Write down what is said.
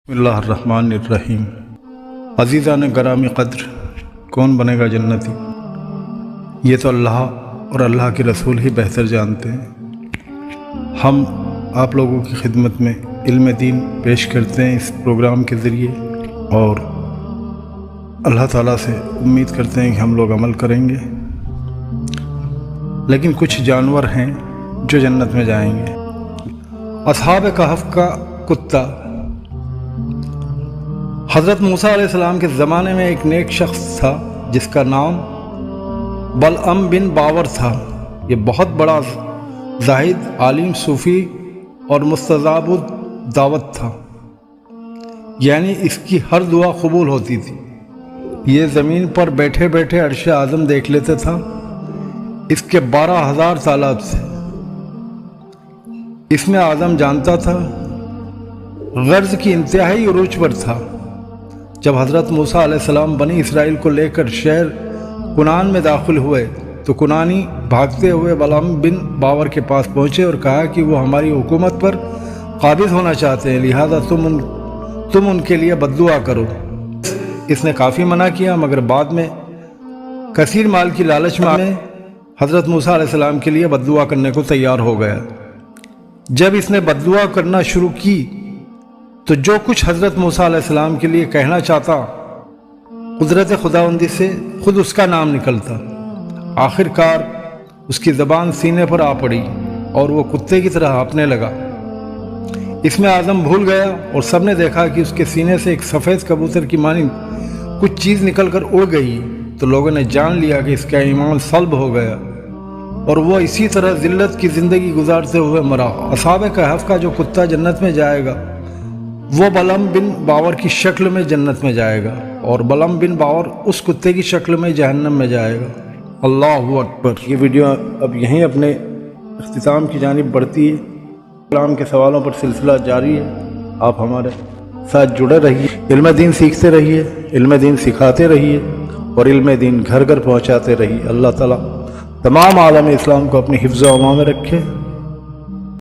بسم اللہ الرحمن الرحیم۔ عزیزان گرامی قدر، کون بنے گا جنتی؟ یہ تو اللہ اور اللہ کے رسول ہی بہتر جانتے ہیں۔ ہم آپ لوگوں کی خدمت میں علم دین پیش کرتے ہیں اس پروگرام کے ذریعے، اور اللہ تعالیٰ سے امید کرتے ہیں کہ ہم لوگ عمل کریں گے۔ لیکن کچھ جانور ہیں جو جنت میں جائیں گے۔ اصحاب کہف کا کتا۔ حضرت موسیٰ علیہ السلام کے زمانے میں ایک نیک شخص تھا جس کا نام بلعم بن باور تھا۔ یہ بہت بڑا زاہد، عالم، صوفی اور مستجاب الدعوت تھا، یعنی اس کی ہر دعا قبول ہوتی تھی۔ یہ زمین پر بیٹھے بیٹھے عرش اعظم دیکھ لیتا تھا۔ اس کے 12,000 تالاب تھے۔ اس میں اعظم جانتا تھا، غرض کی انتہائی عروج پر تھا۔ جب حضرت موسیٰ علیہ السلام بنی اسرائیل کو لے کر شہر کنعان میں داخل ہوئے تو کنعانی بھاگتے ہوئے بلعم بن باور کے پاس پہنچے اور کہا کہ وہ ہماری حکومت پر قابض ہونا چاہتے ہیں، لہذا تم ان کے لیے بد دعا کرو۔ اس نے کافی منع کیا، مگر بعد میں کثیر مال کی لالچ میں حضرت موسیٰ علیہ السلام کے لیے بد دعا کرنے کو تیار ہو گیا۔ جب اس نے بد دعا کرنا شروع کی تو جو کچھ حضرت موسیٰ علیہ السلام کے لیے کہنا چاہتا، قدرت خداوندی سے خود اس کا نام نکلتا۔ آخر کار اس کی زبان سینے پر آ پڑی اور وہ کتے کی طرح ہانپنے لگا۔ اس میں اعظم بھول گیا اور سب نے دیکھا کہ اس کے سینے سے ایک سفید کبوتر کی مانند کچھ چیز نکل کر اڑ گئی، تو لوگوں نے جان لیا کہ اس کا ایمان سلب ہو گیا اور وہ اسی طرح ذلت کی زندگی گزارتے ہوئے مرا۔ اصحاب کہف کا جو کتا جنت میں جائے گا وہ بلعم بن باور کی شکل میں جنت میں جائے گا، اور بلعم بن باور اس کتے کی شکل میں جہنم میں جائے گا۔ اللہ اکبر۔ یہ ویڈیو اب یہیں اپنے اختتام کی جانب بڑھتی ہے۔ کلام کے سوالوں پر سلسلہ جاری ہے۔ آپ ہمارے ساتھ جڑے رہیے، علم دین سیکھتے رہیے، علم دین سکھاتے رہیے، اور علم دین گھر گھر پہنچاتے رہیے۔ اللہ تعالیٰ تمام عالم اسلام کو اپنی حفظ و امان میں رکھے۔